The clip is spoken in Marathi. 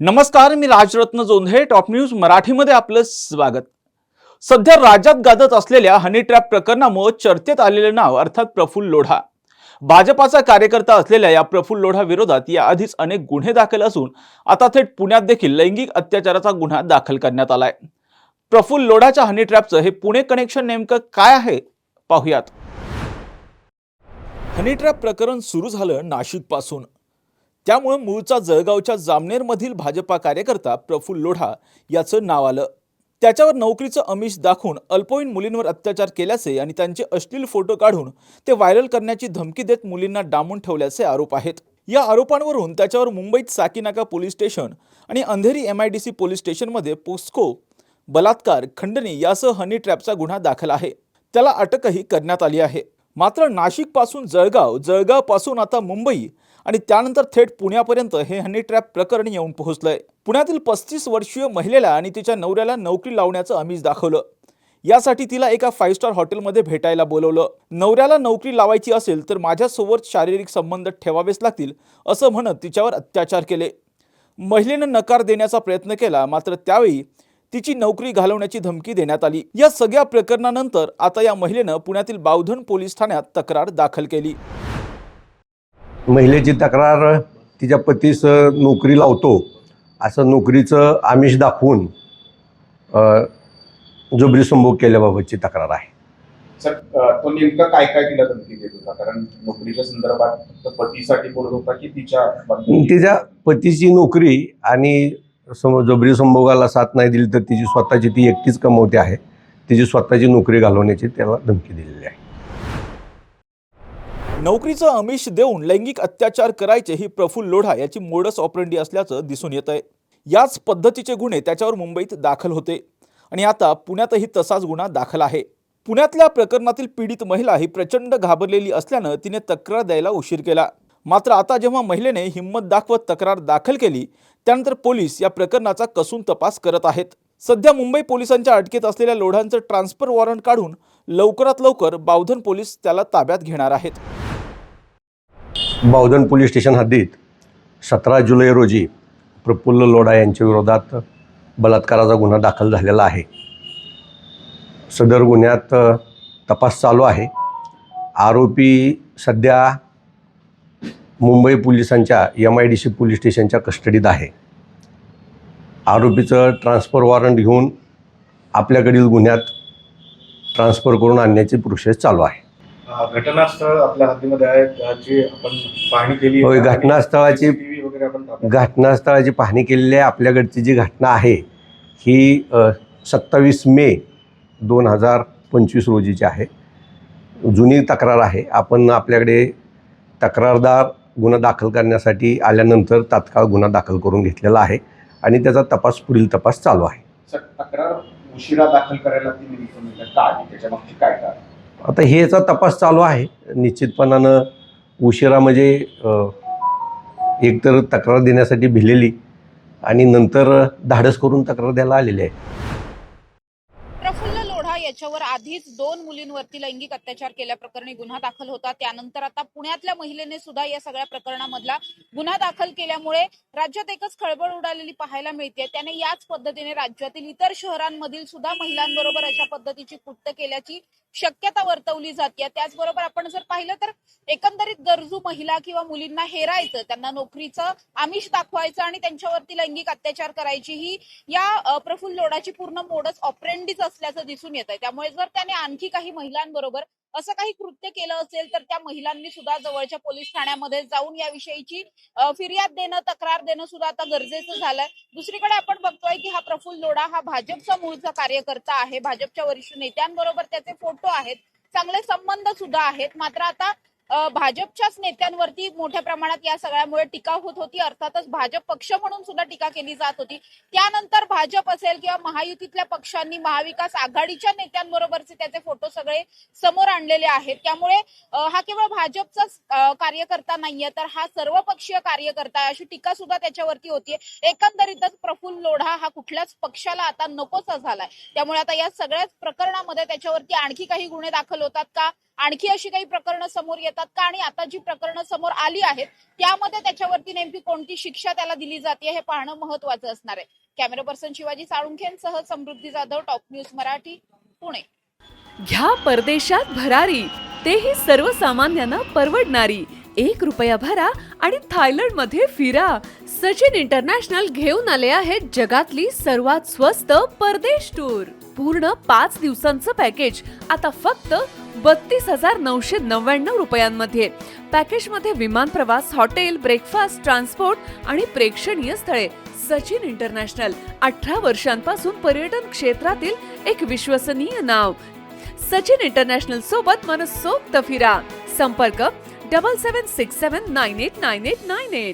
नमस्कार, मी राजरत्न जोंधे. टॉप न्यूज मराठीमध्ये आपलं स्वागत. सध्या राज्यात गाजत असलेल्या हनी ट्रॅप प्रकरणामुळे चर्चेत आलेले नाव अर्थात प्रफुल्ल लोढा. भाजपाचा कार्यकर्ता असलेल्या या प्रफुल्ल लोढा विरोधात याआधीच अनेक गुन्हे दाखल असून आता थेट पुण्यात देखील लैंगिक अत्याचाराचा गुन्हा दाखल करण्यात आलाय. प्रफुल्ल लोढाच्या हनी ट्रॅपचं हे पुणे कनेक्शन नेमकं काय आहे पाहूयात. हनी ट्रॅप प्रकरण सुरू झालं नाशिक पासून. त्यामुळे मूळचा जळगावच्या जामनेरमधील भाजपा कार्यकर्ता प्रफुल्ल लोढा याचं नाव आलं. त्याच्यावर नोकरीचं आमिष दाखवून अल्पवयीन मुलींवर अत्याचार केल्याचे आणि त्यांचे अश्लील फोटो काढून ते व्हायरल करण्याची धमकी देत मुलींना डांबून ठेवल्याचे आरोप आहेत. या आरोपांवरून त्याच्यावर मुंबईत साकीनाका पोलीस स्टेशन आणि अंधेरी MIDC पोलीस स्टेशनमध्ये पोस्को, बलात्कार, खंडणी यासह हनी ट्रॅपचा गुन्हा दाखल आहे. त्याला अटकही करण्यात आली आहे. मात्र नाशिक पासून जळगाव, जळगाव पासून आता मुंबई आणि त्यानंतर थेट पुण्यापर्यंत हे हनी ट्रॅप प्रकरण येऊन पोहोचलंय. पुण्यातील 35 वर्षीय महिलेला आणि तिच्या नवऱ्याला नोकरी लावण्याचं आमिष दाखवलं. यासाठी तिला एका 5 स्टार हॉटेलमध्ये भेटायला बोलवलं. नवऱ्याला नोकरी लावायची असेल तर माझ्यासोबत शारीरिक संबंध ठेवावेच लागतील असं म्हणत तिच्यावर अत्याचार केले. महिलेनं नकार देण्याचा प्रयत्न केला, मात्र त्यावेळी तिची नोकरी घालवण्याची धमकी देण्यात आली. या सगळ्या प्रकरणानंतर आता या महिलेनं पुण्यातील बावधन पोलीस ठाण्यात तक्रार दाखल केली. महिलेची तक्रार तिच्या पतीस नोकरी लावतो असं नोकरीचं आमिष दाखवून जबरी संभोग केल्याबाबतची तक्रार आहे. सर, तो नेमका काय काय तिला धमकी देत होता? कारण नोकरीच्या संदर्भात फक्त पतीसाठी बोलत होता की तिच्या पतीची नोकरी आणि जबरी संभोगाला साथ नाही दिली तर तिची स्वतःची ती एकटीच कमवते आहे. तिची स्वतःची नोकरी घालवण्याची त्याला धमकी दिलेली आहे. नोकरीचं आमिष देऊन लैंगिक अत्याचार करायचे ही प्रफुल्ल लोढा याची मोडस ऑपरेंडी असल्याचं दिसून येत आहे. याच पद्धतीचे गुन्हे त्याच्यावर मुंबईत दाखल होते आणि आता पुण्यातही तसाच गुन्हा दाखल आहे. पुण्यातल्या प्रकरणातील पीडित महिला ही प्रचंड घाबरलेली असल्यानं तिने तक्रार द्यायला उशीर केला. मात्र आता जेव्हा महिलेने हिंमत दाखवत तक्रार दाखल केली त्यानंतर पोलीस या प्रकरणाचा कसून तपास करत आहेत. सध्या मुंबई पोलिसांच्या अटकेत असलेल्या लोढांचं ट्रान्सफर वॉरंट काढून लवकरात लवकर बावधन पोलीस त्याला ताब्यात घेणार आहेत. बावधन पोलीस स्टेशन हद्दीत 17 जुलै रोजी प्रफुल्ल लोढा यांच्या विरोधात बलात्काराचा गुन्हा दाखल झालेला आहे. सदर गुन्ह्यात तपास चालू आहे. आरोपी सध्या मुंबई पोलिसांच्या MIDC पोलीस स्टेशनच्या कस्टडीत आहे. आरोपीचं ट्रान्सफर वॉरंट घेऊन आपल्याकडील गुन्ह्यात ट्रान्सफर करून आणण्याची प्रोसेस चालू आहे. घटनास्थळ आपल्या हद्दीमध्ये आहे, त्याची आपण पाहणी केली. होय, घटनास्थळाची वगैरे घटनास्थळाची पाहणी केलेली आहे. आपल्याकडची जी घटना आहे ही 27 मे 2025 रोजीची आहे. जुनी तक्रार आहे. आपण आपल्याकडे तक्रारदार गुन्हा दाखल करण्यासाठी आल्यानंतर तात्काळ गुन्हा दाखल करून घेतलेला आहे आणि त्याचा पुढील तपास चालू आहे. सर, तक्रार उशिरा दाखल करायला ती नेमकं का आली? त्याच्या मागची काय कारण? आता हेचा तपास चालू आहे. निश्चितपणानं उशिरा म्हणजे एकतर तक्रार देण्यासाठी भिलेली आणि नंतर धाडस करून तक्रार द्यायला आलेली आहे. प्रफुल्ल लोढा याच्यावर आधीच 2 मुलींवरती लैंगिक अत्याचार केल्याप्रकरणी गुन्हा दाखल होता. त्यानंतर आता पुण्यातल्या महिलेने सुद्धा या सगळ्या प्रकरणामधला गुन्हा दाखल केल्यामुळे राज्यात एकच खळबळ उडालेली पाहायला मिळते. त्याने याच पद्धतीने राज्यातील इतर शहरांमधील सुद्धा महिलांबरोबर अशा पद्धतीची कृत्य केल्याची शक्यता वर्तवली जाते. त्याचबरोबर आपण जर पाहिलं तर एकंदरीत गरजू महिला किंवा मुलींना हेरायचं, त्यांना नोकरीचं आमिष दाखवायचं आणि त्यांच्यावरती लैंगिक अत्याचार करायची ही या प्रफुल्ल लोढाची पूर्ण मोडस ऑपरेंडीच असल्याचं दिसून येत आहे. त्यामुळे जर त्याने आणखी काही महिलांबरोबर असं काही कृत्य केलं असेल तर त्या महिलांनी सुद्धा जवळच्या पोलीस ठाण्यामध्ये जाऊन याविषयीची फिर्याद देणं, तक्रार देणं सुद्धा आता गरजेचं झालंय. दुसरीकडे आपण बघतोय की हा प्रफुल्ल लोढा हा भाजपचा मूळचा कार्यकर्ता आहे. भाजपच्या वरिष्ठ नेत्यांबरोबर त्याचे फोटो आहेत, चांगले संबंध सुद्धा आहेत. मात्र आता भाजपच्याच नेत्यांवरती मोठ्या प्रमाणात या सगळ्यामुळे टीका होत होती. अर्थातच भाजप पक्ष म्हणून सुद्धा टीका केली जात होती. त्यानंतर भाजप असेल किंवा महायुतीतल्या पक्षांनी महाविकास आघाडीच्या नेत्यांबरोबरचे त्याचे फोटो सगळे समोर आणलेले आहेत. त्यामुळे हा केवळ भाजपचाच कार्यकर्ता नाहीये तर हा सर्वपक्षीय कार्यकर्ता आहे अशी टीका सुद्धा त्याच्यावरती होतीये. एकंदरीतच प्रफुल्ल लोढा हा कुठल्याच पक्षाला आता नकोसा झालाय. त्यामुळे आता या सगळ्याच प्रकरणामध्ये त्याच्यावरती आणखी काही गुन्हे दाखल होतात का आणखी अशी काही प्रकरणं समोर येतात का आणि आता जी प्रकरणं समोर आली आहेत त्यामध्ये त्याच्यावरती नेमकी कोणती शिक्षा त्याला दिली जाते हे पाहणं महत्त्वाचं असणार आहे. कॅमेरा पर्सन शिवाजी साळुंखेंसह समृद्धी जाधव, टॉप न्यूज मराठी, पुणे. घ्या परदेशात भरारी, तेही सर्वसामान्यांना परवडणारी. 1 रुपया भरा आणि थायलंडमध्ये फिरा. सचिन इंटरनॅशनल घेऊन आले आहेत जगातली सर्वात स्वस्त परदेश टूर. पूर्ण 5 दिवसांचं पॅकेज आता फक्त 32,999 रुपयांमध्ये. पॅकेजमध्ये विमान प्रवास, हॉटेल, ब्रेकफास्ट, ट्रान्सपोर्ट आणि प्रेक्षणीय स्थळे. सचिन इंटरनॅशनल 18 वर्षांपासून पर्यटन क्षेत्रातील एक विश्वसनीय नाव. सचिन इंटरनॅशनल सोबत मनसोक्त फिरा. संपर्क 7767989898.